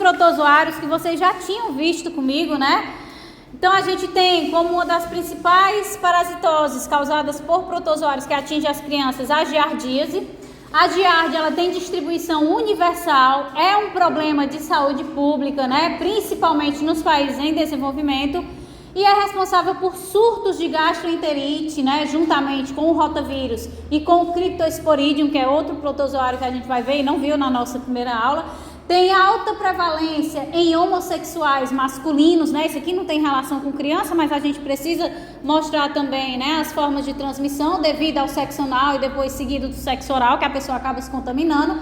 protozoários que vocês já tinham visto comigo, né? Então a gente tem como uma das principais parasitoses causadas por protozoários que atinge as crianças a giardíase. A giardia, ela tem distribuição universal, é um problema de saúde pública, né? Principalmente nos países em desenvolvimento, e é responsável por surtos de gastroenterite, né? Juntamente com o rotavírus e com o Cryptosporidium, que é outro protozoário que a gente vai ver e não viu na nossa primeira aula. Tem alta prevalência em homossexuais masculinos, né? Isso aqui não tem relação com criança, mas a gente precisa mostrar também, né, as formas de transmissão devido ao sexo anal e depois seguido do sexo oral, que a pessoa acaba se contaminando,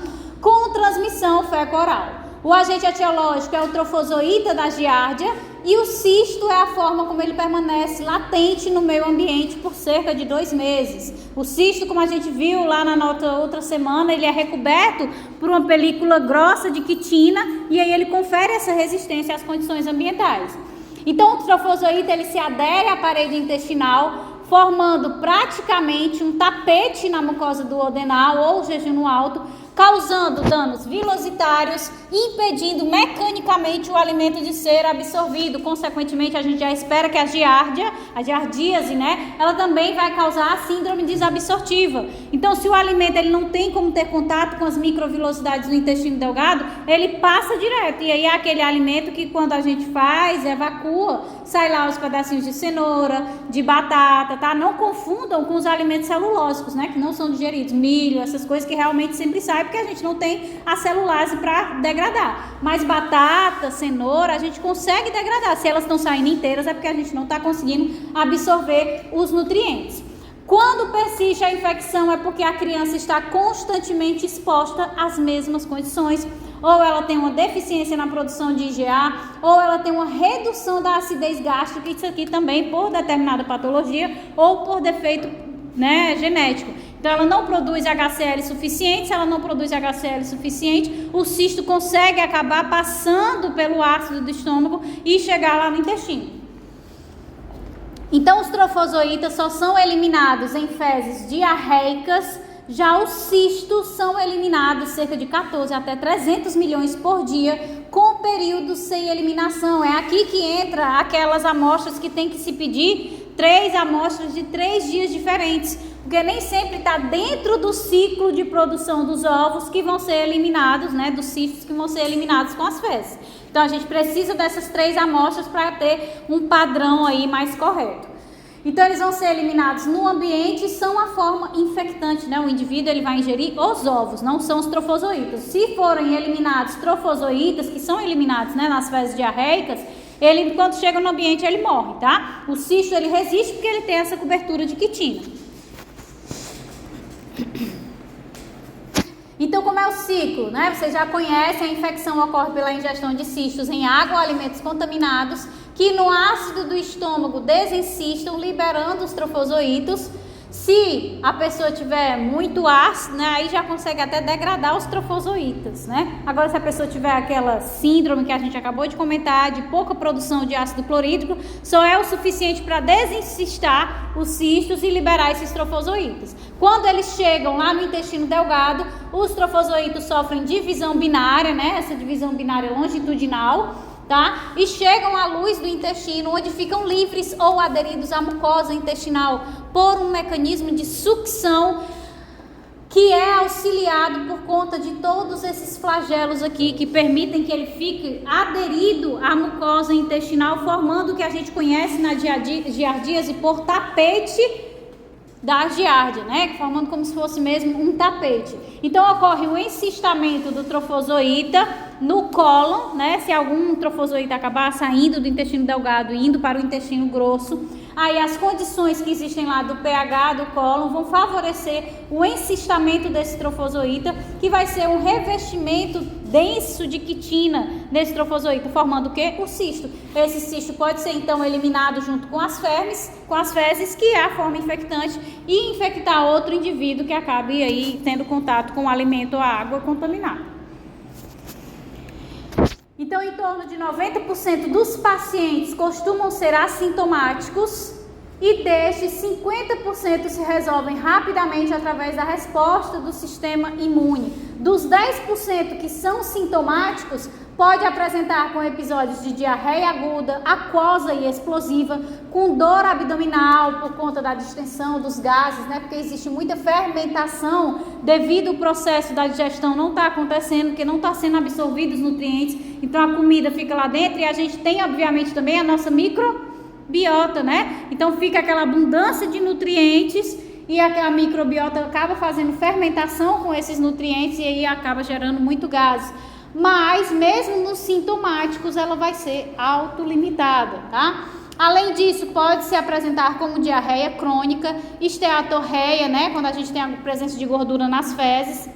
com transmissão feco-oral. O agente etiológico é o trofozoíta da giardia e o cisto é a forma como ele permanece latente no meio ambiente por cerca de 2 meses. O cisto, como a gente viu lá na outra semana, ele é recoberto por uma película grossa de quitina e aí ele confere essa resistência às condições ambientais. Então o trofozoíta ele se adere à parede intestinal, formando praticamente um tapete na mucosa duodenal ou jejum alto, causando danos vilositários, impedindo mecanicamente o alimento de ser absorvido. Consequentemente, a gente já espera que a giardíase, né, ela também vai causar a síndrome desabsortiva. Então, se o alimento ele não tem como ter contato com as microvilosidades do intestino delgado, ele passa direto. E aí é aquele alimento que quando a gente faz, evacua, sai lá os pedacinhos de cenoura, de batata, tá? Não confundam com os alimentos celulósicos, né, que não são digeridos, milho, essas coisas que realmente sempre saem, porque a gente não tem a celulase para degradar. Mas batata, cenoura, a gente consegue degradar. Se elas estão saindo inteiras é porque a gente não está conseguindo absorver os nutrientes. Quando persiste a infecção é porque a criança está constantemente exposta às mesmas condições. Ou ela tem uma deficiência na produção de IgA, ou ela tem uma redução da acidez gástrica, isso aqui também por determinada patologia ou por defeito, né, genético. Então ela não produz HCl suficiente. Se ela não produz HCl suficiente, o cisto consegue acabar passando pelo ácido do estômago e chegar lá no intestino. Então os trofozoítas só são eliminados em fezes diarreicas, já os cistos são eliminados cerca de 14 até 300 milhões por dia, com períodos sem eliminação. É aqui que entra aquelas amostras que tem que se pedir 3 amostras de 3 dias diferentes, porque nem sempre está dentro do ciclo de produção dos ovos que vão ser eliminados, né, dos cistos que vão ser eliminados com as fezes. Então a gente precisa dessas 3 amostras para ter um padrão aí mais correto. Então eles vão ser eliminados no ambiente e são a forma infectante, né? O indivíduo ele vai ingerir os ovos, não são os trofozoítas. Se forem eliminados trofozoítas, que são eliminados, né, nas fezes diarreicas, ele quando chega no ambiente ele morre, tá? O cisto ele resiste porque ele tem essa cobertura de quitina. Então, como é o ciclo, né? Vocês já conhecem, a infecção ocorre pela ingestão de cistos em água ou alimentos contaminados, que no ácido do estômago desencistam, liberando os trofozoítos. Se a pessoa tiver muito ácido, né, aí já consegue até degradar os trofozoítas, né? Agora, se a pessoa tiver aquela síndrome que a gente acabou de comentar, de pouca produção de ácido clorídrico, só é o suficiente para desencistar os cistos e liberar esses trofozoítas. Quando eles chegam lá no intestino delgado, os trofozoítos sofrem divisão binária, né? Essa divisão binária longitudinal, tá? E chegam à luz do intestino, onde ficam livres ou aderidos à mucosa intestinal por um mecanismo de sucção que é auxiliado por conta de todos esses flagelos aqui que permitem que ele fique aderido à mucosa intestinal, formando o que a gente conhece na giardíase por tapete da giardia, né? Formando como se fosse mesmo um tapete. Então ocorre o encistamento do trofozoíta no cólon, né? Se algum trofozoíta acabar saindo do intestino delgado e indo para o intestino grosso, aí as condições que existem lá do pH do cólon vão favorecer o encistamento desse trofozoíta, que vai ser um revestimento denso de quitina nesse trofozoíta, formando o quê? O cisto. Esse cisto pode ser então eliminado junto com as fezes, que é a forma infectante, e infectar outro indivíduo que acabe aí tendo contato com o alimento ou a água contaminada. Então, em torno de 90% dos pacientes costumam ser assintomáticos, e destes 50% se resolvem rapidamente através da resposta do sistema imune. Dos 10% que são sintomáticos, pode apresentar com episódios de diarreia aguda, aquosa e explosiva, com dor abdominal por conta da distensão dos gases, né? Porque existe muita fermentação devido ao processo da digestão não está acontecendo, porque não está sendo absorvidos os nutrientes, então a comida fica lá dentro e a gente tem, obviamente, também a nossa microbiota, né? Então fica aquela abundância de nutrientes e a microbiota acaba fazendo fermentação com esses nutrientes e aí acaba gerando muito gás. Mas mesmo nos sintomáticos ela vai ser autolimitada, tá? Além disso, pode se apresentar como diarreia crônica, esteatorreia, né? Quando a gente tem a presença de gordura nas fezes,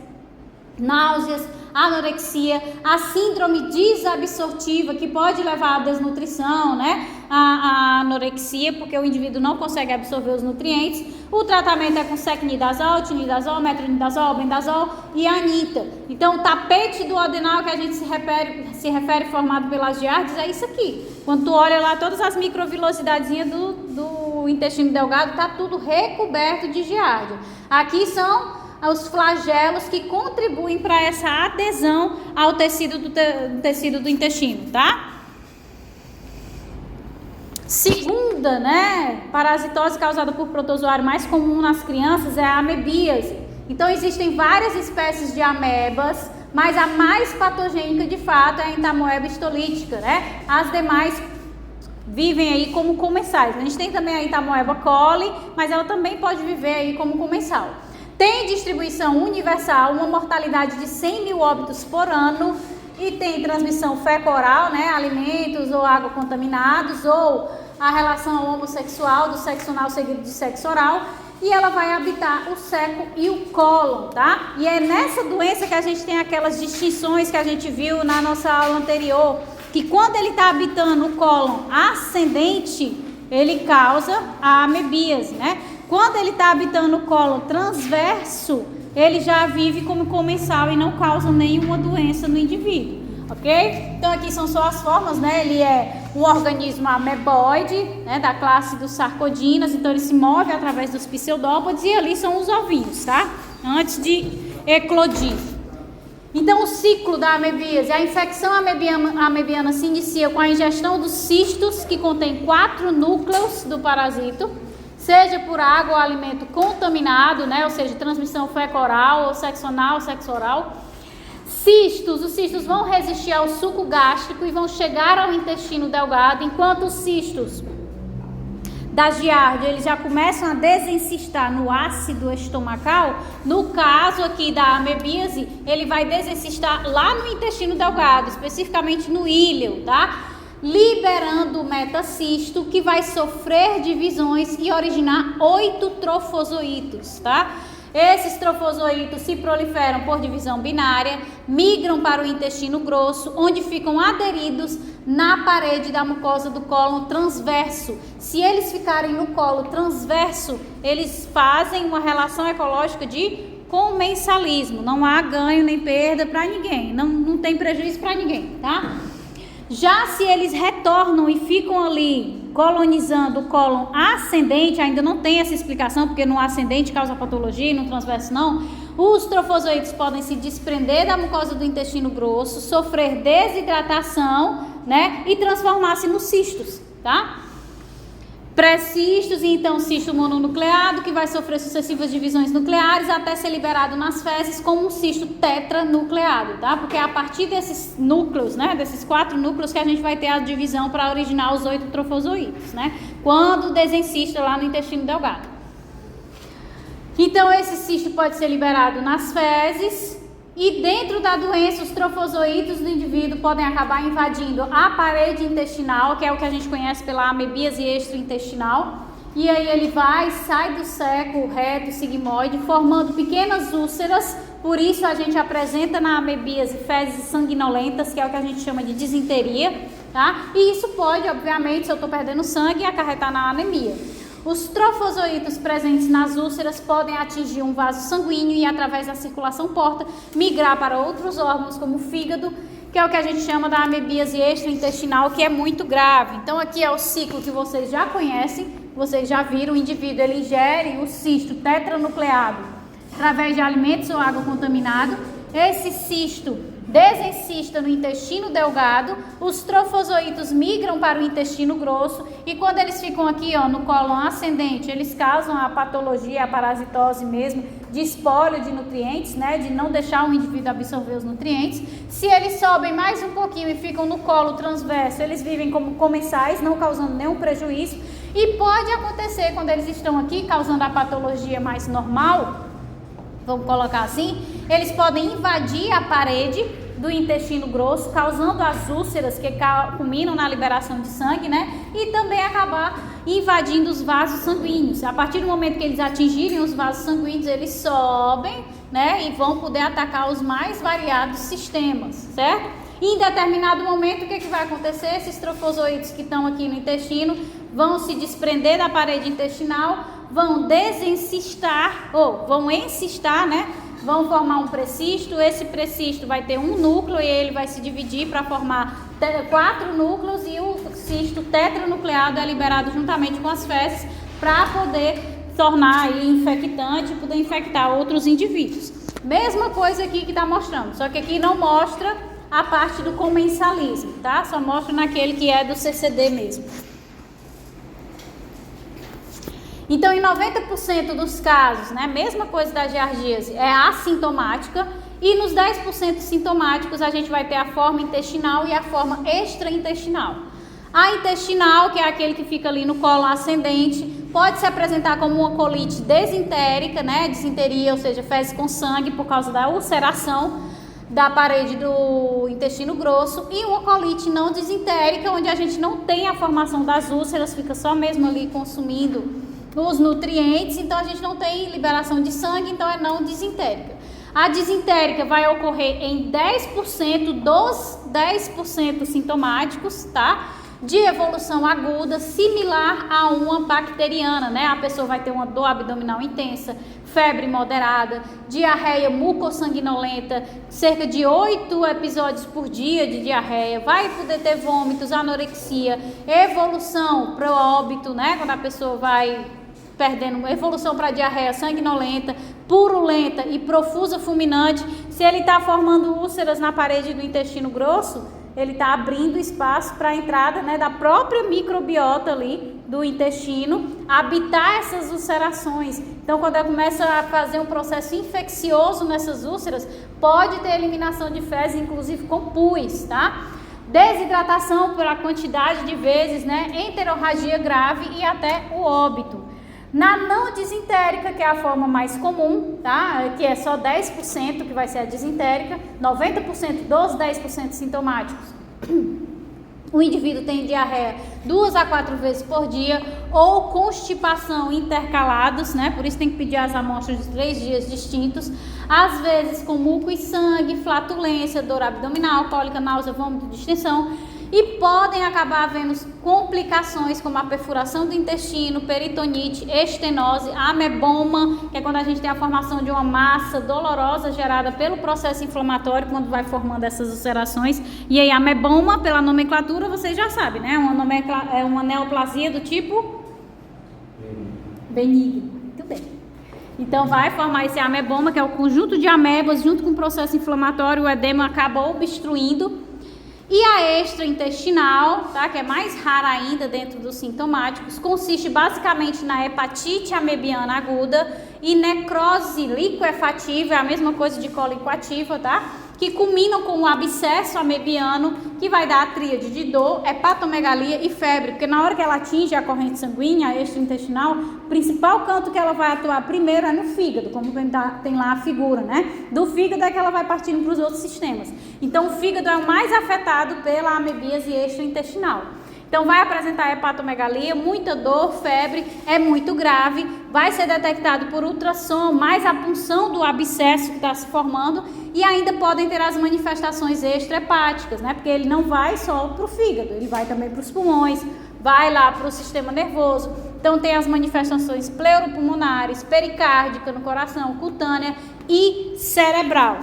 náuseas, anorexia, a síndrome desabsortiva, que pode levar à desnutrição, né? A anorexia, porque o indivíduo não consegue absorver os nutrientes. O tratamento é com secnidazol, tinidazol, metronidazol, bendazol e anita. Então, o tapete duodenal que a gente se refere formado pelas giardias é isso aqui. Quando tu olha lá, todas as microvilosidadezinhas do intestino delgado, tá tudo recoberto de giardia. Aqui são os flagelos que contribuem para essa adesão ao tecido do intestino, tá? Segunda, né, parasitose causada por protozoário mais comum nas crianças é a amebíase. Então existem várias espécies de amebas, mas a mais patogênica de fato é a entamoeba histolítica, né? As demais vivem aí como comensais. A gente tem também a entamoeba coli, mas ela também pode viver aí como comensal. Tem distribuição universal, uma mortalidade de 100 mil óbitos por ano e tem transmissão fecal-oral, né, alimentos ou água contaminados ou a relação homossexual do sexo anal seguido de sexo oral e ela vai habitar o seco e o cólon, tá? E é nessa doença que a gente tem aquelas distinções que a gente viu na nossa aula anterior, que quando ele está habitando o cólon ascendente, ele causa a amebíase, né? Quando ele está habitando o cólon transverso, ele já vive como comensal e não causa nenhuma doença no indivíduo, ok? Então aqui são só as formas, né? Ele é um organismo ameboide, né? Da classe dos sarcodinas, então ele se move através dos pseudópodes e ali são os ovinhos, tá? Antes de eclodir. Então o ciclo da amebíase, a infecção amebiana se inicia com a ingestão dos cistos, que contém 4 núcleos do parasito, seja por água ou alimento contaminado, né? Ou seja, transmissão fecal-oral ou sexo anal ou sexo oral. Os cistos vão resistir ao suco gástrico e vão chegar ao intestino delgado, enquanto os cistos da giardia, eles já começam a desencistar no ácido estomacal. No caso aqui da amebíase, ele vai desencistar lá no intestino delgado, especificamente no íleo, tá? Liberando o metacisto, que vai sofrer divisões e originar 8 trofozoítos, tá? Esses trofozoítos se proliferam por divisão binária, migram para o intestino grosso, onde ficam aderidos na parede da mucosa do cólon transverso. Se eles ficarem no colo transverso, eles fazem uma relação ecológica de comensalismo. Não há ganho nem perda para ninguém, não tem prejuízo para ninguém, tá? Já se eles retornam e ficam ali colonizando o cólon ascendente, ainda não tem essa explicação, porque no ascendente causa patologia e no transverso não, os trofozoítos podem se desprender da mucosa do intestino grosso, sofrer desidratação, né, e transformar-se nos cistos, tá? Pré-cistos e então cisto mononucleado, que vai sofrer sucessivas divisões nucleares até ser liberado nas fezes como um cisto tetranucleado, tá? Porque é a partir desses núcleos, né, desses 4 núcleos que a gente vai ter a divisão para originar os 8 trofozoítos, né? Quando desencista lá no intestino delgado. Então esse cisto pode ser liberado nas fezes. E dentro da doença, os trofozoítos do indivíduo podem acabar invadindo a parede intestinal, que é o que a gente conhece pela amebíase extraintestinal. E aí ele sai do seco, reto, sigmoide, formando pequenas úlceras. Por isso a gente apresenta na amebíase fezes sanguinolentas, que é o que a gente chama de disenteria, tá? E isso pode, obviamente, se eu estou perdendo sangue, acarretar na anemia. Os trofozoítos presentes nas úlceras podem atingir um vaso sanguíneo e, através da circulação porta, migrar para outros órgãos, como o fígado, que é o que a gente chama da amebíase extraintestinal, que é muito grave. Então, aqui é o ciclo que vocês já conhecem, vocês já viram, o indivíduo ele ingere o cisto tetranucleado através de alimentos ou água contaminada. Esse cisto desencista no intestino delgado, os trofozoítos migram para o intestino grosso e quando eles ficam aqui, ó, no cólon ascendente, eles causam a patologia, a parasitose mesmo, de espólio de nutrientes, né, de não deixar o indivíduo absorver os nutrientes. Se eles sobem mais um pouquinho e ficam no colo transverso, eles vivem como comensais, não causando nenhum prejuízo. E pode acontecer quando eles estão aqui causando a patologia mais normal, vamos colocar assim, eles podem invadir a parede do intestino grosso, causando as úlceras que culminam na liberação de sangue, né? E também acabar invadindo os vasos sanguíneos. A partir do momento que eles atingirem os vasos sanguíneos, eles sobem, né? E vão poder atacar os mais variados sistemas, certo? E em determinado momento, o que vai acontecer? Esses trofozoítos que estão aqui no intestino vão se desprender da parede intestinal, vão desencistar, ou vão encistar, né? Vão formar um precisto. Esse precisto vai ter um núcleo e ele vai se dividir para formar 4 núcleos e o cisto tetranucleado é liberado juntamente com as fezes para poder tornar aí infectante e poder infectar outros indivíduos. Mesma coisa aqui que está mostrando, só que aqui não mostra a parte do comensalismo, tá? Só mostra naquele que é do CCD mesmo. Então, em 90% dos casos, né, mesma coisa da giardíase, é assintomática, e nos 10% sintomáticos a gente vai ter a forma intestinal e a forma extraintestinal. A intestinal, que é aquele que fica ali no colo ascendente, pode se apresentar como uma colite desentérica, né, disenteria, ou seja, fezes com sangue por causa da ulceração da parede do intestino grosso, e uma colite não desentérica, onde a gente não tem a formação das úlceras, fica só mesmo ali consumindo os nutrientes, então a gente não tem liberação de sangue, então é não desentérica. A desentérica vai ocorrer em 10% dos 10% sintomáticos, tá? De evolução aguda, similar a uma bacteriana, né? A pessoa vai ter uma dor abdominal intensa, febre moderada, diarreia mucossanguinolenta, cerca de 8 episódios por dia de diarreia, vai poder ter vômitos, anorexia, evolução para o óbito, né? Quando a pessoa vai perdendo, evolução para diarreia sanguinolenta, purulenta e profusa fulminante. Se ele está formando úlceras na parede do intestino grosso, ele está abrindo espaço para a entrada, né, da própria microbiota ali do intestino, habitar essas ulcerações. Então, quando ela começa a fazer um processo infeccioso nessas úlceras, pode ter eliminação de fezes, inclusive com pus, tá? Desidratação pela quantidade de vezes, né, enterorragia grave e até o óbito. Na não desentérica, que é a forma mais comum, tá? Que é só 10% que vai ser a desentérica, 90% dos 10% sintomáticos. O indivíduo tem diarreia 2 a 4 vezes por dia ou constipação intercalados, né? Por isso tem que pedir as amostras de 3 dias distintos. Às vezes com muco e sangue, flatulência, dor abdominal, cólica, náusea, vômito, distensão. E podem acabar havendo complicações como a perfuração do intestino, peritonite, estenose, ameboma, que é quando a gente tem a formação de uma massa dolorosa gerada pelo processo inflamatório, quando vai formando essas ulcerações. E aí, ameboma, pela nomenclatura, vocês já sabem, né? É uma neoplasia do tipo benigno. Muito bem. Então, vai formar esse ameboma, que é o conjunto de amebas, junto com o processo inflamatório, o edema acaba obstruindo. E a extraintestinal, tá, que é mais rara ainda dentro dos sintomáticos, consiste basicamente na hepatite amebiana aguda e necrose liquefativa, é a mesma coisa de colicoativa, tá? Que culminam com o abscesso amebiano, que vai dar a tríade de dor, hepatomegalia e febre, porque na hora que ela atinge a corrente sanguínea, a extraintestinal, o principal canto que ela vai atuar primeiro é no fígado, como tem lá a figura, né? Do fígado é que ela vai partindo para os outros sistemas. Então, o fígado é o mais afetado pela amebíase extraintestinal. Então, vai apresentar hepatomegalia, muita dor, febre, é muito grave, vai ser detectado por ultrassom, mais a punção do abscesso que está se formando, e ainda podem ter as manifestações extrahepáticas, né? Porque ele não vai só para o fígado, ele vai também para os pulmões, vai lá para o sistema nervoso. Então, tem as manifestações pleuropulmonares, pericárdica no coração, cutânea e cerebral.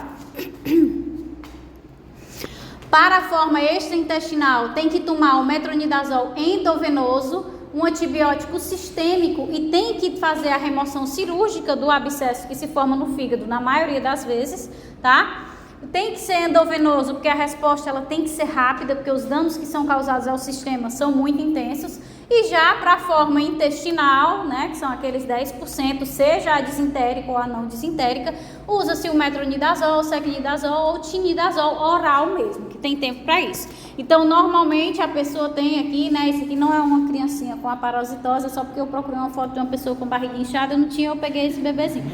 Para a forma extraintestinal, tem que tomar o metronidazol endovenoso, um antibiótico sistêmico e tem que fazer a remoção cirúrgica do abscesso que se forma no fígado, na maioria das vezes, tá? Tem que ser endovenoso, porque a resposta ela tem que ser rápida, porque os danos que são causados ao sistema são muito intensos. E já para a forma intestinal, né, que são aqueles 10%, seja a disentérica ou a não disentérica, usa-se o metronidazol, secnidazol ou tinidazol oral mesmo, que tem tempo para isso. Então, normalmente a pessoa tem aqui, né, esse aqui não é uma criancinha com a parasitose, é só porque eu procurei uma foto de uma pessoa com barriga inchada, eu não tinha, eu peguei esse bebezinho.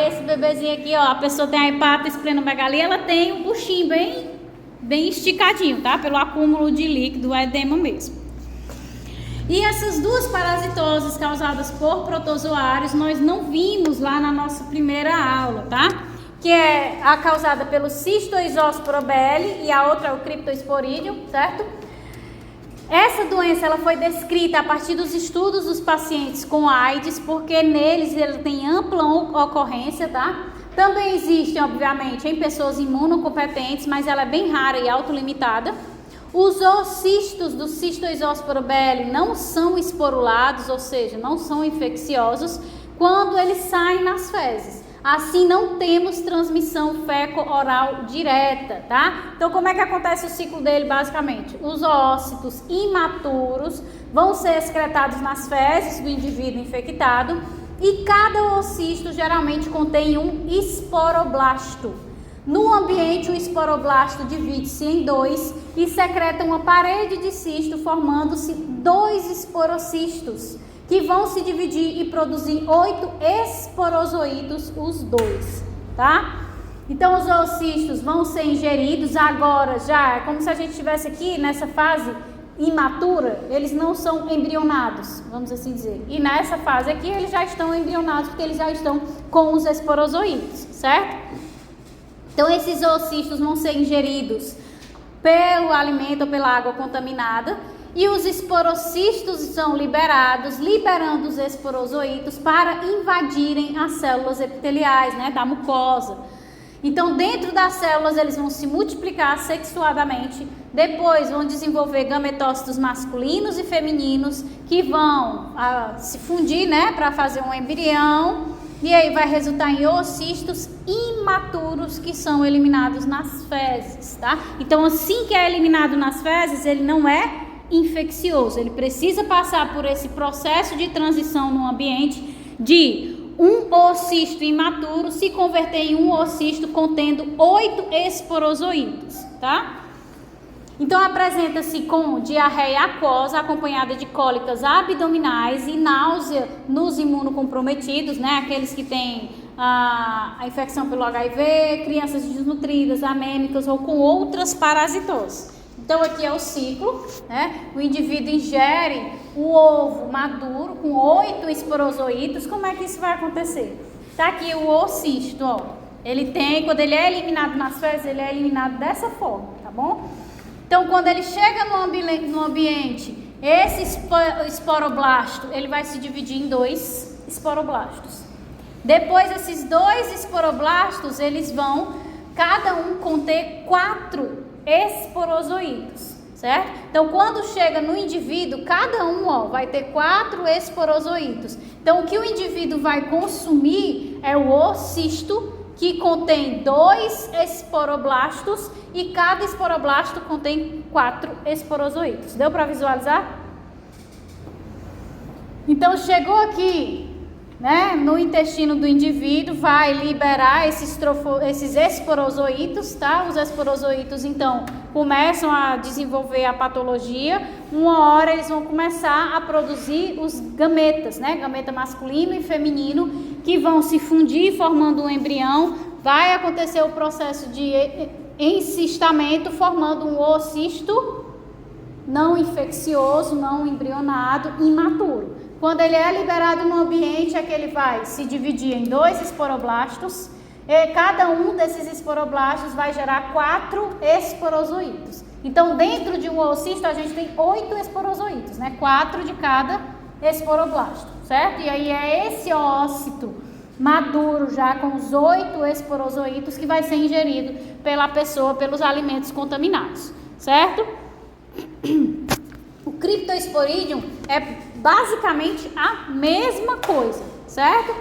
Esse bebezinho aqui, ó, a pessoa tem a hepatosplenomegalia, ela tem um buchinho bem esticadinho, tá? Pelo acúmulo de líquido, edema mesmo. E essas duas parasitoses causadas por protozoários, nós não vimos lá na nossa primeira aula, tá? Que é a causada pelo Cystoisosporobelli e a outra é o Cryptosporidium, certo? Essa doença ela foi descrita a partir dos estudos dos pacientes com AIDS, porque neles ele tem ampla ocorrência, tá? Também existe, obviamente, em pessoas imunocompetentes, mas ela é bem rara e autolimitada. Os oocistos do Cystoisosporobelli não são esporulados, ou seja, não são infecciosos, quando eles saem nas fezes. Assim, não temos transmissão feco-oral direta, tá? Então, como é que acontece o ciclo dele, basicamente? Os oócitos imaturos vão ser excretados nas fezes do indivíduo infectado e cada oocisto geralmente contém um esporoblasto. No ambiente, o esporoblasto divide-se em dois e secreta uma parede de cisto, formando-se 2 esporocistos, que vão se dividir e produzir 8 esporozoídos, os dois, tá? Então, os oocistos vão ser ingeridos agora, já é como se a gente estivesse aqui nessa fase imatura, eles não são embrionados, vamos assim dizer. E nessa fase aqui, eles já estão embrionados, porque eles já estão com os esporozoídos, certo? Então, esses oocistos vão ser ingeridos pelo alimento ou pela água contaminada, e os esporocistos são liberados, liberando os esporozoítos para invadirem as células epiteliais, né, da mucosa. Então, dentro das células, eles vão se multiplicar sexuadamente, depois vão desenvolver gametócitos masculinos e femininos, que vão se fundir, né, para fazer um embrião, e aí vai resultar em oocistos imaturos que são eliminados nas fezes, tá? Então, assim que é eliminado nas fezes, ele não é infeccioso, ele precisa passar por esse processo de transição no ambiente de um oocisto imaturo se converter em um oocisto contendo 8 esporozoítos, tá? Então, apresenta-se com diarreia aquosa, acompanhada de cólicas abdominais e náusea nos imunocomprometidos, né? Aqueles que têm a infecção pelo HIV, crianças desnutridas, anêmicas ou com outras parasitoses. Então, aqui é o ciclo, né? O indivíduo ingere o ovo maduro com 8 esporozoítos. Como é que isso vai acontecer? Tá aqui o oocisto, ó. Ele tem, quando ele é eliminado nas fezes, ele é eliminado dessa forma, tá bom? Então, quando ele chega no ambiente, esse esporoblasto, ele vai se dividir em 2 esporoblastos. Depois, esses 2 esporoblastos, eles vão, cada um, conter 4 esporozoítos, certo? Então, quando chega no indivíduo, cada um, ó, vai ter 4 esporozoítos. Então, o que o indivíduo vai consumir é o oocisto, que contém 2 esporoblastos e cada esporoblasto contém 4 esporozoítos. Deu para visualizar? Então, chegou aqui, né, no intestino do indivíduo, vai liberar esses esporozoítos, tá? Os esporozoítos, então, começam a desenvolver a patologia. Uma hora eles vão começar a produzir os gametas, né? Gameta masculino e feminino, que vão se fundir formando um embrião. Vai acontecer o processo de encistamento, formando um oocisto não infeccioso, não embrionado, imaturo. Quando ele é liberado no ambiente, é que ele vai se dividir em 2 esporoblastos, e cada um desses esporoblastos vai gerar 4 esporozoítos. Então, dentro de um oocisto, a gente tem 8 esporozoítos, né? 4 de cada esporoblasto, certo? E aí é esse oócito maduro, já com os 8 esporozoítos, que vai ser ingerido pela pessoa pelos alimentos contaminados, certo? O Cryptosporidium é basicamente a mesma coisa, certo?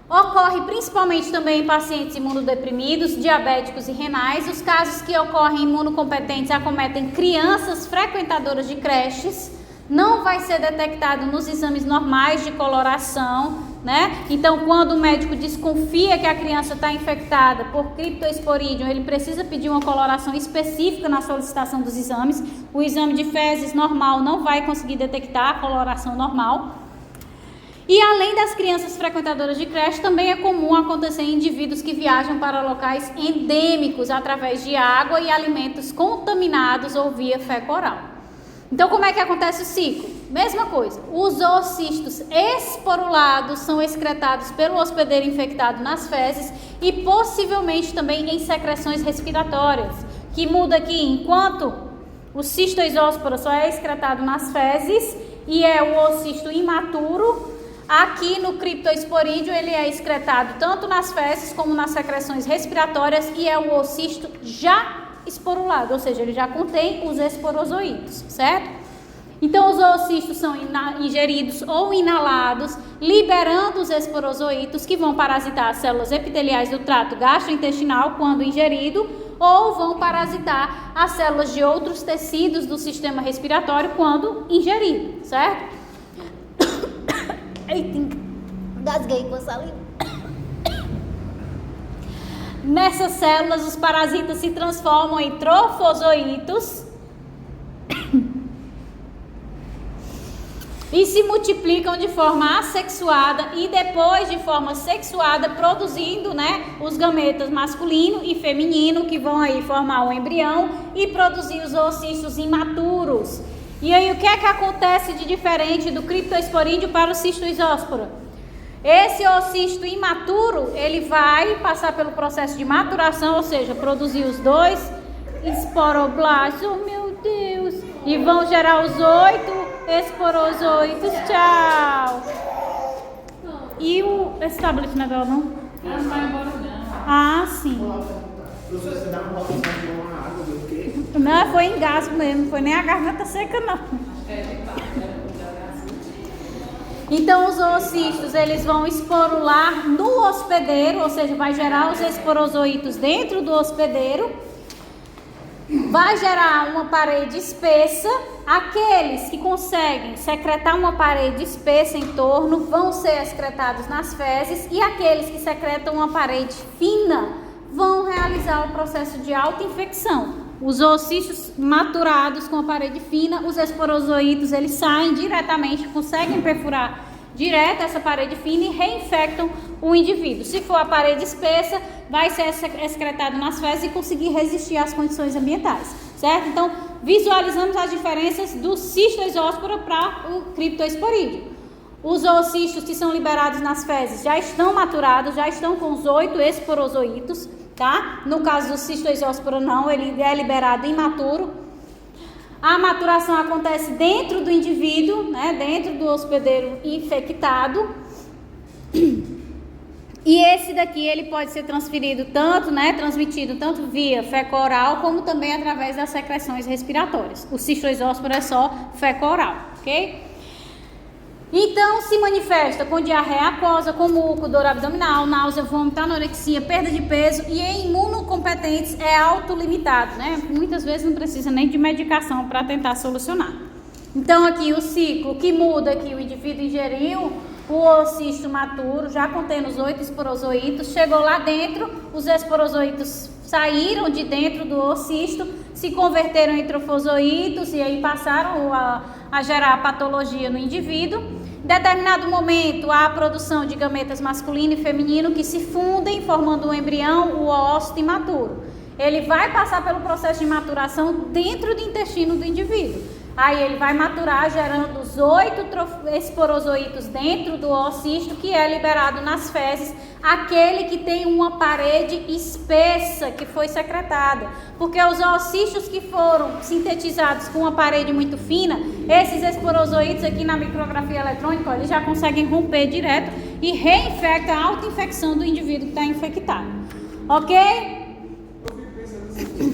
Ocorre principalmente também em pacientes imunodeprimidos, diabéticos e renais. Os casos que ocorrem em imunocompetentes acometem crianças frequentadoras de creches. Não vai ser detectado nos exames normais de coloração, né? Então, quando o médico desconfia que a criança está infectada por Cryptosporidium, ele precisa pedir uma coloração específica na solicitação dos exames. O exame de fezes normal não vai conseguir detectar a coloração normal. E além das crianças frequentadoras de creche, também é comum acontecer em indivíduos que viajam para locais endêmicos através de água e alimentos contaminados ou via fecal-oral. Então, como é que acontece o ciclo? Mesma coisa, os oocistos esporulados são excretados pelo hospedeiro infectado nas fezes e possivelmente também em secreções respiratórias, que muda aqui, enquanto o cistoisóspora só é excretado nas fezes e é o oocisto imaturo, aqui no Cryptosporidium ele é excretado tanto nas fezes como nas secreções respiratórias e é o oocisto já esporulado, ou seja, ele já contém os esporozoítos, certo? Então, os oocistos são ingeridos ou inalados, liberando os esporozoítos que vão parasitar as células epiteliais do trato gastrointestinal quando ingerido, ou vão parasitar as células de outros tecidos do sistema respiratório quando ingerido, certo? Eita, engasguei com a saliva. Nessas células, os parasitas se transformam em trofozoítos e se multiplicam de forma assexuada e depois de forma sexuada, produzindo, os gametas masculino e feminino, que vão aí formar o embrião e produzir os oocistos imaturos. E aí, o que é que acontece de diferente do Cryptosporidium para o cistoisóspora? Esse oocisto imaturo, ele vai passar pelo processo de maturação, ou seja, produzir os dois esporoblastos, oh meu Deus, e vão gerar os 8 esporozoítos, tchau. E esse tablet não é dela, não? Não vai embora não. Ah, sim. Você dá uma rotação de uma água do quê? Não, foi engasgo mesmo, não foi nem a garganta seca, não. Então, os oocistos, eles vão esporular no hospedeiro, ou seja, vai gerar os esporozoítos dentro do hospedeiro, vai gerar uma parede espessa. Aqueles que conseguem secretar uma parede espessa em torno vão ser excretados nas fezes, e aqueles que secretam uma parede fina vão realizar o processo de autoinfecção. Os oocistos maturados com a parede fina, os esporozoítos, eles saem diretamente, conseguem perfurar direto essa parede fina e reinfectam o indivíduo. Se for a parede espessa, vai ser excretado nas fezes e conseguir resistir às condições ambientais, certo? Então, visualizamos as diferenças do cistoisóspora para o Cryptosporidium. Os oocistos que são liberados nas fezes já estão maturados, já estão com os 8 esporozoítos, tá? No caso do cistoisóspora não, ele é liberado imaturo. A maturação acontece dentro do indivíduo, dentro do hospedeiro infectado. E esse daqui ele pode ser transferido transmitido tanto via fecal-oral como também através das secreções respiratórias. O cistoisóspora é só fecal-oral, ok? Então, se manifesta com diarreia aquosa, com muco, dor abdominal, náusea, vômito, anorexia, perda de peso, e em imunocompetentes é autolimitado, Muitas vezes não precisa nem de medicação para tentar solucionar. Então, aqui o ciclo que muda aqui, o indivíduo ingeriu o oocisto maturo, já contendo os 8 esporozoítos, chegou lá dentro, os esporozoítos saíram de dentro do oocisto, se converteram em trofozoítos e aí passaram a gerar patologia no indivíduo. Em determinado momento, há a produção de gametas masculino e feminino que se fundem, formando um embrião, o oócito imaturo. Ele vai passar pelo processo de maturação dentro do intestino do indivíduo. Aí ele vai maturar, gerando os 8 esporozoítos dentro do oocisto, que é liberado nas fezes, aquele que tem uma parede espessa que foi secretada. Porque os oocistos que foram sintetizados com uma parede muito fina, esses esporozoítos aqui na micrografia eletrônica, eles já conseguem romper direto e reinfecta a autoinfecção do indivíduo que está infectado. Ok? Eu fico pensando assim, porque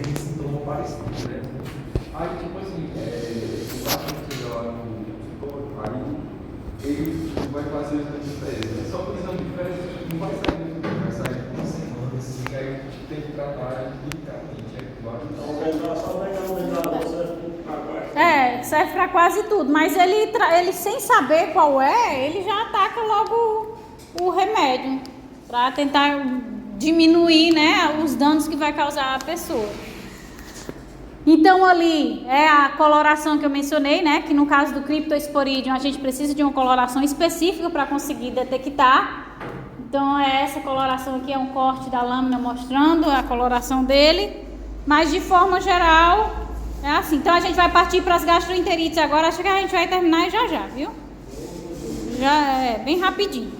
tem sintoma parecido, né? Aí às vezes muito diferente. Só por exame de fezes não vai sair muito bem, vai sair por semana, assim, que aí tem que tratar delicadamente. Serve para quase tudo, mas ele sem saber qual ele já ataca logo o remédio para tentar diminuir, né, os danos que vai causar a pessoa. Então ali é a coloração que eu mencionei, né, que no caso do Cryptosporidium a gente precisa de uma coloração específica para conseguir detectar. Então essa coloração aqui é um corte da lâmina mostrando a coloração dele, mas de forma geral é assim. Então a gente vai partir para as gastroenterites agora, acho que a gente vai terminar já, viu? Já é bem rapidinho.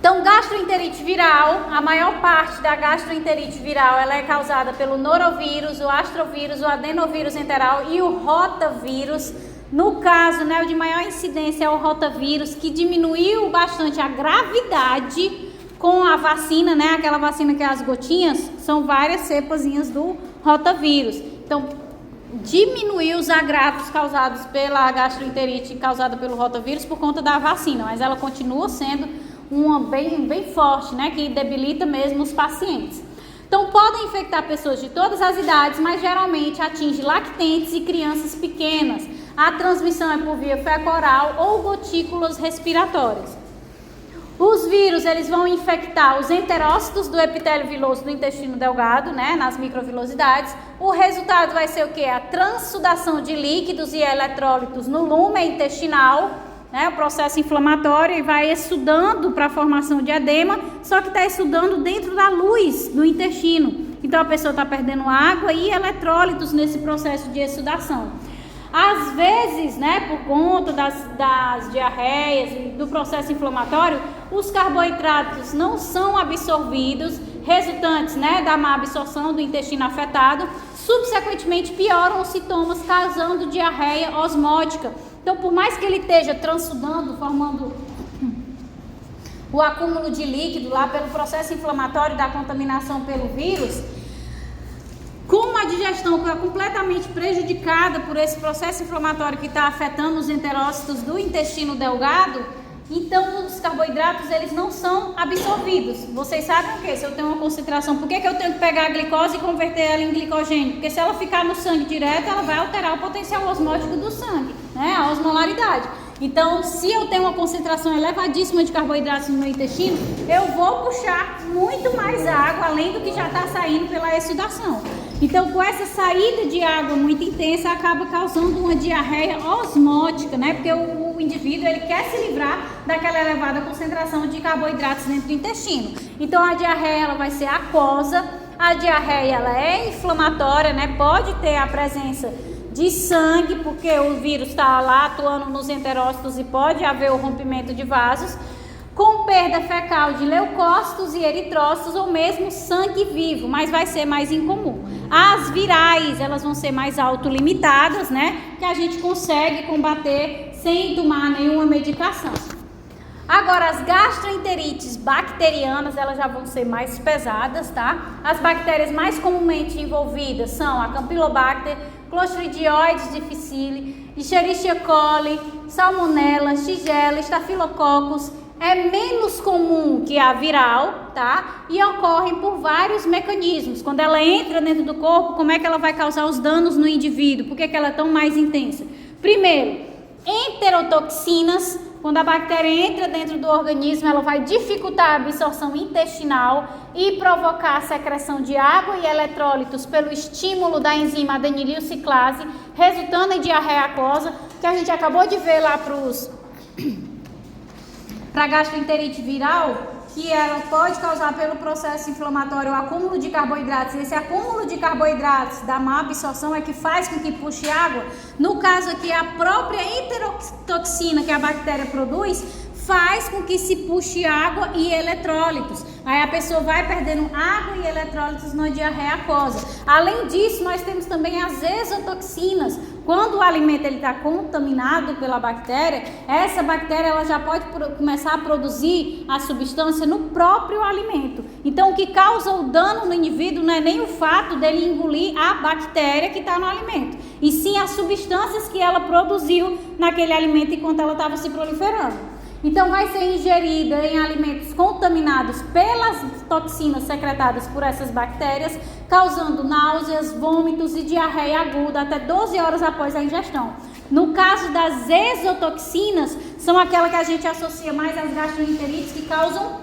Então, gastroenterite viral, a maior parte da gastroenterite viral ela é causada pelo norovírus, o astrovírus, o adenovírus enteral e o rotavírus. No caso, né, o de maior incidência é o rotavírus, que diminuiu bastante a gravidade com a vacina, né, aquela vacina que é as gotinhas, são várias cepazinhas do rotavírus. Então, diminuiu os agravos causados pela gastroenterite causada pelo rotavírus por conta da vacina, mas ela continua sendo uma bem forte, né, que debilita mesmo os pacientes. Então, podem infectar pessoas de todas as idades, mas geralmente atinge lactentes e crianças pequenas. A transmissão é por via fecal-oral ou gotículas respiratórias. Os vírus, eles vão infectar os enterócitos do epitélio viloso do intestino delgado, né, nas microvilosidades. O resultado vai ser o quê? A transsudação de líquidos e eletrólitos no lumen intestinal, né, o processo inflamatório, e vai exudando para a formação de edema, só que está exudando dentro da luz do intestino. Então a pessoa está perdendo água e eletrólitos nesse processo de exudação. Às vezes, né, por conta das diarreias e do processo inflamatório, os carboidratos não são absorvidos, resultantes, né, da má absorção do intestino afetado. Subsequentemente pioram os sintomas, causando diarreia osmótica. Então, por mais que ele esteja transudando, formando o acúmulo de líquido lá pelo processo inflamatório da contaminação pelo vírus, como a digestão é completamente prejudicada por esse processo inflamatório que está afetando os enterócitos do intestino delgado, então os carboidratos eles não são absorvidos. Vocês sabem o que? Se eu tenho uma concentração, por que eu tenho que pegar a glicose e converter ela em glicogênio? Porque se ela ficar no sangue direto, ela vai alterar o potencial osmótico do sangue, né? A osmolaridade. Então, se eu tenho uma concentração elevadíssima de carboidratos no meu intestino, eu vou puxar muito mais água, além do que já está saindo pela exudação. Então, com essa saída de água muito intensa, acaba causando uma diarreia osmótica, né? Porque o indivíduo ele quer se livrar daquela elevada concentração de carboidratos dentro do intestino. Então, a diarreia ela vai ser aquosa, a diarreia ela é inflamatória, né? Pode ter a presença de sangue, porque o vírus está lá atuando nos enterócitos e pode haver o rompimento de vasos, com perda fecal de leucócitos e eritrócitos ou mesmo sangue vivo, mas vai ser mais incomum. As virais, elas vão ser mais autolimitadas, né, que a gente consegue combater sem tomar nenhuma medicação. Agora, as gastroenterites bacterianas, elas já vão ser mais pesadas, tá? As bactérias mais comumente envolvidas são a Campylobacter, Clostridioides difficile, Escherichia coli, Salmonella, Shigella, Staphylococcus. É menos comum que a viral, tá? E ocorrem por vários mecanismos. Quando ela entra dentro do corpo, como é que ela vai causar os danos no indivíduo? Por que ela é tão mais intensa? Primeiro, enterotoxinas. Quando a bactéria entra dentro do organismo, ela vai dificultar a absorção intestinal e provocar a secreção de água e eletrólitos pelo estímulo da enzima adenililciclase, resultando em diarreia aquosa, que a gente acabou de ver lá para a gastroenterite viral, que ela pode causar pelo processo inflamatório o acúmulo de carboidratos. Esse acúmulo de carboidratos da má absorção é que faz com que puxe água. No caso aqui, a própria enterotoxina que a bactéria produz faz com que se puxe água e eletrólitos. Aí a pessoa vai perdendo água e eletrólitos na diarreia aquosa. Além disso, nós temos também as exotoxinas. Quando o alimento está contaminado pela bactéria, essa bactéria ela já pode começar a produzir a substância no próprio alimento. Então, o que causa o dano no indivíduo não é nem o fato dele engolir a bactéria que está no alimento, e sim as substâncias que ela produziu naquele alimento enquanto ela estava se proliferando. Então, vai ser ingerida em alimentos contaminados pelas toxinas secretadas por essas bactérias, causando náuseas, vômitos e diarreia aguda até 12 horas após a ingestão. No caso das exotoxinas, são aquelas que a gente associa mais às gastroenterites, que causam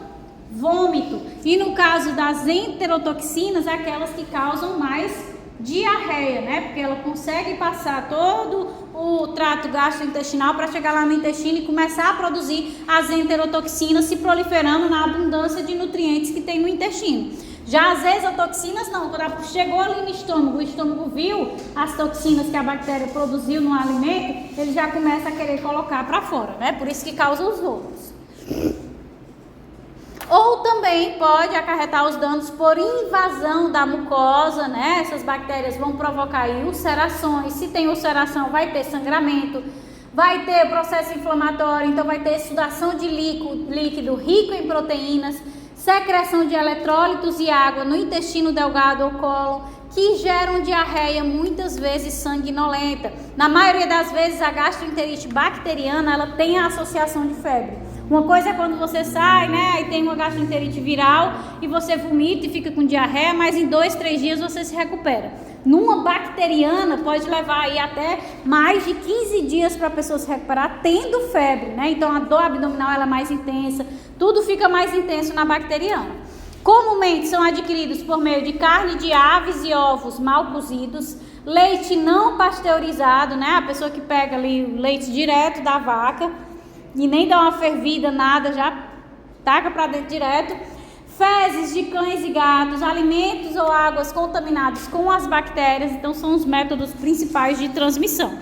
vômito. E no caso das enterotoxinas, aquelas que causam mais diarreia, né? Porque ela consegue passar todo o trato gastrointestinal para chegar lá no intestino e começar a produzir as enterotoxinas, se proliferando na abundância de nutrientes que tem no intestino. Já as exotoxinas não, quando ela chegou ali no estômago, o estômago viu as toxinas que a bactéria produziu no alimento, ele já começa a querer colocar para fora, né? Por isso que causa os vômitos. Ou também pode acarretar os danos por invasão da mucosa, né? Essas bactérias vão provocar aí ulcerações. Se tem ulceração, vai ter sangramento, vai ter processo inflamatório, então vai ter sudação de líquido rico em proteínas, secreção de eletrólitos e água no intestino delgado ou cólon, que geram diarreia, muitas vezes sanguinolenta. Na maioria das vezes, a gastroenterite bacteriana, ela tem a associação de febre. Uma coisa é quando você sai, né, e tem uma gastroenterite viral e você vomita e fica com diarreia, mas em 2, 3 dias você se recupera. Numa bacteriana pode levar aí até mais de 15 dias para a pessoa se recuperar tendo febre, né? Então a dor abdominal ela é mais intensa, tudo fica mais intenso na bacteriana. Comumente são adquiridos por meio de carne de aves e ovos mal cozidos, leite não pasteurizado, né? A pessoa que pega ali o leite direto da vaca e nem dá uma fervida, nada, já taca para dentro direto. Fezes de cães e gatos, alimentos ou águas contaminados com as bactérias, então são os métodos principais de transmissão.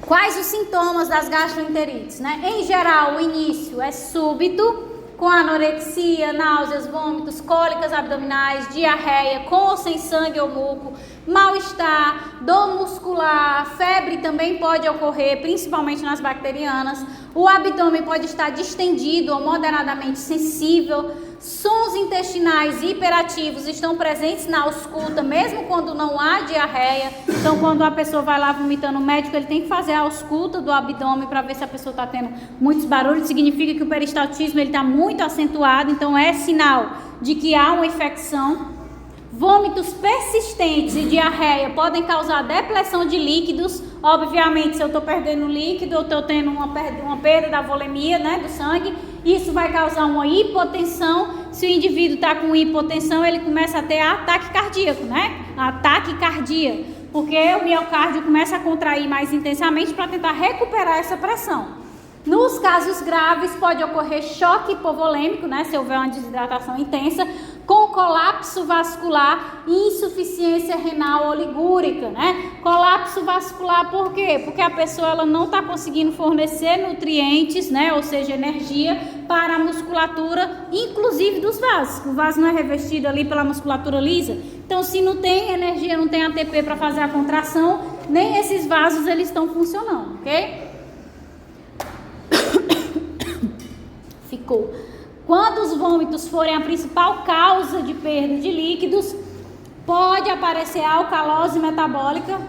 Quais os sintomas das gastroenterites, né? Em geral, o início é súbito, com anorexia, náuseas, vômitos, cólicas abdominais, diarreia, com ou sem sangue ou muco, mal-estar, dor muscular, febre também pode ocorrer, principalmente nas bacterianas. O abdômen pode estar distendido ou moderadamente sensível. Sons intestinais hiperativos estão presentes na ausculta, mesmo quando não há diarreia. Então, quando a pessoa vai lá vomitando, o médico ele tem que fazer a ausculta do abdômen para ver se a pessoa está tendo muitos barulhos. Significa que o peristaltismo está muito acentuado, então é sinal de que há uma infecção. Vômitos persistentes e diarreia podem causar depressão de líquidos. Obviamente, se eu estou perdendo líquido, eu estou tendo uma perda da volemia, né, do sangue, isso vai causar uma hipotensão. Se o indivíduo está com hipotensão, ele começa a ter ataque cardíaco, né? Ataque cardíaco, porque o miocárdio começa a contrair mais intensamente para tentar recuperar essa pressão. Nos casos graves, pode ocorrer choque hipovolêmico, né, se houver uma desidratação intensa, com colapso vascular e insuficiência renal oligúrica, né? Colapso vascular por quê? Porque a pessoa ela não está conseguindo fornecer nutrientes, né, ou seja, energia para a musculatura, inclusive dos vasos. O vaso não é revestido ali pela musculatura lisa. Então, se não tem energia, não tem ATP para fazer a contração, nem esses vasos eles estão funcionando, ok? Ficou. Quando os vômitos forem a principal causa de perda de líquidos, pode aparecer alcalose metabólica.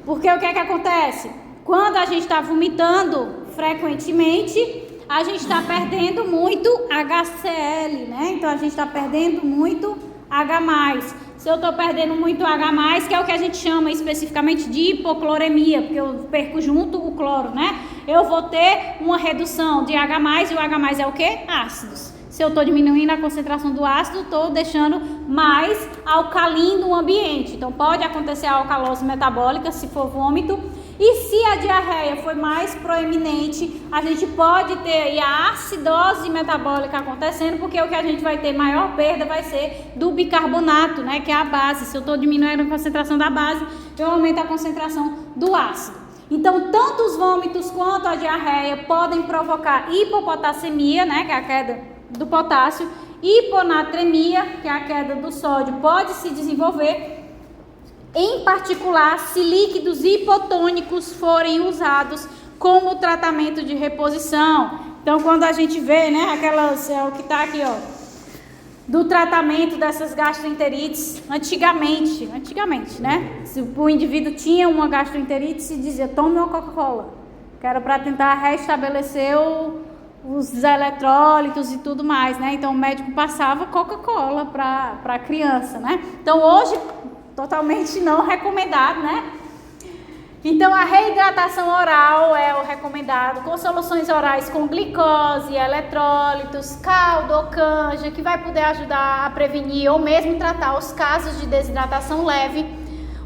Porque o que é que acontece? Quando a gente está vomitando frequentemente, a gente está perdendo muito HCl, né? Então a gente está perdendo muito H+. Se eu estou perdendo muito H+, que é o que a gente chama especificamente de hipocloremia, porque eu perco junto o cloro, né? Eu vou ter uma redução de H+, e o H+ é o quê? Ácidos. Se eu estou diminuindo a concentração do ácido, estou deixando mais alcalino o ambiente. Então, pode acontecer a alcalose metabólica, se for vômito. E se a diarreia for mais proeminente, a gente pode ter aí a acidose metabólica acontecendo, porque o que a gente vai ter maior perda vai ser do bicarbonato, né, que é a base. Se eu estou diminuindo a concentração da base, eu aumento a concentração do ácido. Então, tanto os vômitos quanto a diarreia podem provocar hipopotassemia, né, que é a queda do potássio. Hiponatremia, que é a queda do sódio, pode se desenvolver, em particular se líquidos hipotônicos forem usados como tratamento de reposição. Então, quando a gente vê, né, aquelas, o que está aqui, ó, do tratamento dessas gastroenterites, antigamente, né, se o indivíduo tinha uma gastroenterite, se dizia, tome uma Coca-Cola, que era para tentar restabelecer os eletrólitos e tudo mais, né? Então o médico passava Coca-Cola para a criança, né? Então hoje totalmente não recomendado, né? Então a reidratação oral é o recomendado, com soluções orais com glicose, eletrólitos, caldo ou canja, que vai poder ajudar a prevenir ou mesmo tratar os casos de desidratação leve.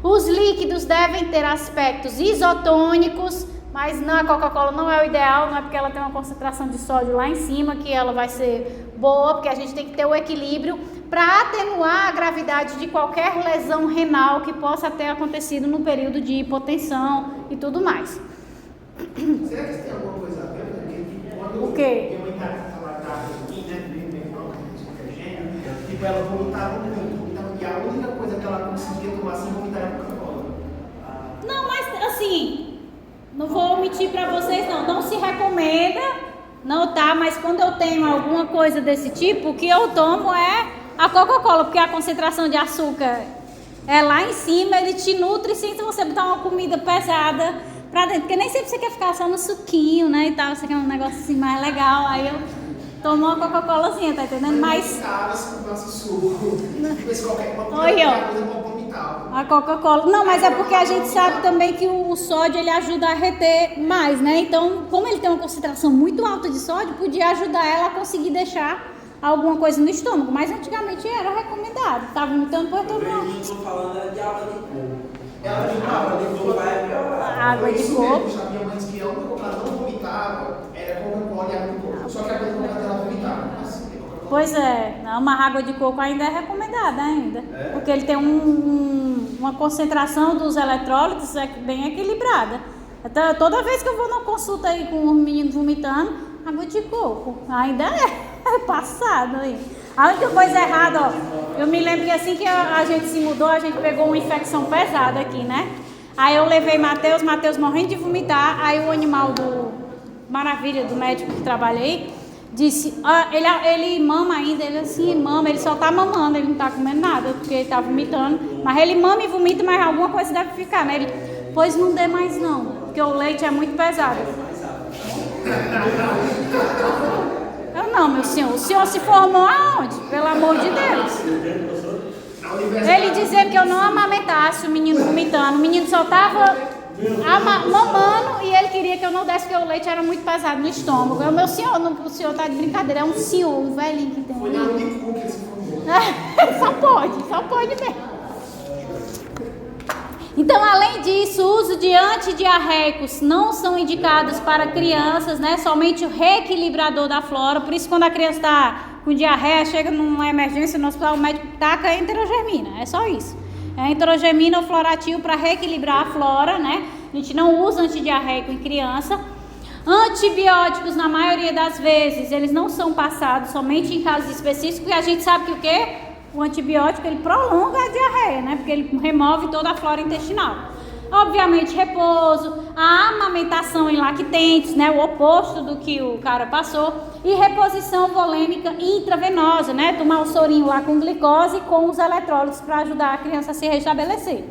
Os líquidos devem ter aspectos isotônicos, mas na Coca-Cola não é o ideal, não é porque ela tem uma concentração de sódio lá em cima que ela vai ser boa, porque a gente tem que ter o equilíbrio para atenuar a gravidade de qualquer lesão renal que possa ter acontecido no período de hipotensão e tudo mais. Será que isso tem alguma coisa a ver? Porque quando O quê? eu entrava aqui, né, tipo, ela vomitava muito, e a única coisa que ela conseguia tomar assim, vomitar era Coca-Cola. Não, mas assim, não vou omitir para vocês não se recomenda, não tá, mas quando eu tenho alguma coisa desse tipo, o que eu tomo é a Coca-Cola, porque a concentração de açúcar é lá em cima, ele te nutre sem você botar uma comida pesada pra dentro, porque nem sempre você quer ficar só no suquinho, né, e tal, você quer um negócio assim mais legal, aí eu tomo uma Coca-Colazinha, tá entendendo? Mas a Coca-Cola, não, mas é porque a gente sabe também que o sódio ele ajuda a reter mais, né? Então, como ele tem uma concentração muito alta de sódio, podia ajudar ela a conseguir deixar alguma coisa no estômago, mas antigamente era recomendado, tá vomitando por todo mundo. Eu estou falando de água de coco. Ela de água de coco vai piorar. Água de coco. Minha mãe disse que a única coisa que ela não vomitava era Coca-Cola e água de coco. Só que a água de coco ela vomitava. Pois é, uma água de coco ainda é recomendada ainda, porque ele tem uma concentração dos eletrólitos bem equilibrada. Então, toda vez que eu vou na consulta aí com os meninos vomitando, água de coco ainda é passado aí. A única coisa errada, ó, eu me lembro que assim que a gente se mudou, a gente pegou uma infecção pesada aqui, né? Aí eu levei Matheus morrendo de vomitar, aí o animal do Maravilha, do médico que trabalha aí, disse, ele mama ainda, ele assim, mama, ele só tá mamando, ele não tá comendo nada, porque ele tá vomitando, mas ele mama e vomita, mas alguma coisa deve ficar, né? Ele, pois não dê mais não, porque o leite é muito pesado. Eu não, meu senhor, o senhor se formou aonde? Pelo amor de Deus. Ele dizia que eu não amamentasse o menino vomitando, o menino só tava mamando e ele queria que eu não desse, porque o leite era muito pesado no estômago. Eu, meu senhor, não, o senhor tá de brincadeira, é um senhor, um velhinho que tem. Foi na Unicu que ele se formou. Só pode mesmo. Então, além disso, o uso de antidiarreicos não são indicados para crianças, né? Somente o reequilibrador da flora. Por isso, quando a criança está com diarreia, chega numa emergência no hospital, o médico taca a enterogermina. É só isso. É a enterogermina ou floratil para reequilibrar a flora, né? A gente não usa antidiarreico em criança. Antibióticos, na maioria das vezes, eles não são passados somente em casos específicos, e a gente sabe que o quê? O antibiótico, ele prolonga a diarreia, né? Porque ele remove toda a flora intestinal. Obviamente, repouso, a amamentação em lactentes, né? O oposto do que o cara passou. E reposição volêmica intravenosa, né? Tomar o sorinho lá com glicose e com os eletrólitos para ajudar a criança a se restabelecer.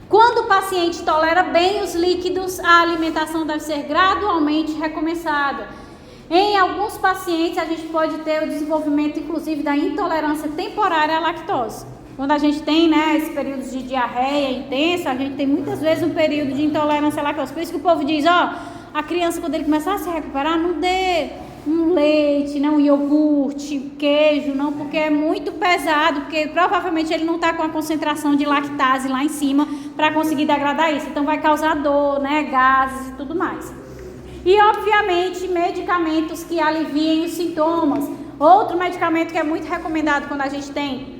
Quando o paciente tolera bem os líquidos, a alimentação deve ser gradualmente recomeçada. Em alguns pacientes, a gente pode ter o desenvolvimento, inclusive, da intolerância temporária à lactose. Quando a gente tem, né, esse período de diarreia intensa, a gente tem muitas vezes um período de intolerância à lactose. Por isso que o povo diz, ó, a criança, quando ele começar a se recuperar, não dê um leite, não, um iogurte, queijo, não, porque é muito pesado, porque provavelmente ele não está com a concentração de lactase lá em cima para conseguir degradar isso. Então vai causar dor, né, gases e tudo mais. E, obviamente, medicamentos que aliviem os sintomas. Outro medicamento que é muito recomendado quando a gente tem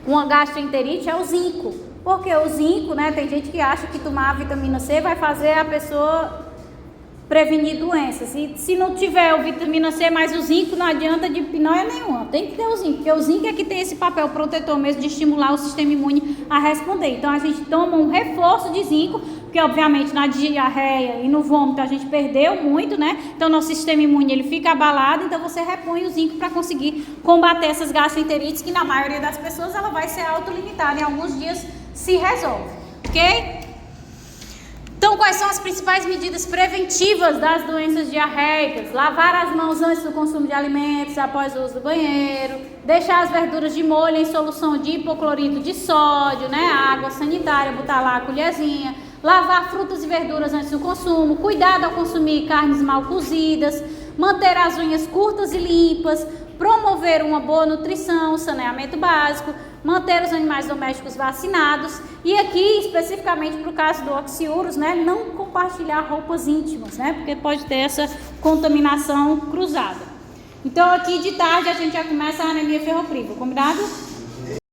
uma gastroenterite é o zinco. Porque o zinco, né, tem gente que acha que tomar a vitamina C vai fazer a pessoa prevenir doenças. E se não tiver o vitamina C mais o zinco, não adianta de pinóia nenhuma. Tem que ter o zinco, porque o zinco é que tem esse papel protetor mesmo de estimular o sistema imune a responder. Então a gente toma um reforço de zinco, porque obviamente na diarreia e no vômito a gente perdeu muito, né? Então nosso sistema imune ele fica abalado, então você repõe o zinco para conseguir combater essas gastroenterites, que na maioria das pessoas ela vai ser autolimitada, em alguns dias se resolve, ok? Então, quais são as principais medidas preventivas das doenças diarreicas? Lavar as mãos antes do consumo de alimentos, após o uso do banheiro, deixar as verduras de molho em solução de hipoclorito de sódio, né? Água sanitária, botar lá a colherzinha, lavar frutas e verduras antes do consumo, cuidado ao consumir carnes mal cozidas, manter as unhas curtas e limpas, promover uma boa nutrição, saneamento básico, manter os animais domésticos vacinados e aqui especificamente para o caso do oxiurus, né, não compartilhar roupas íntimas, né, porque pode ter essa contaminação cruzada. Então aqui de tarde a gente já começa a anemia ferropriva, combinado?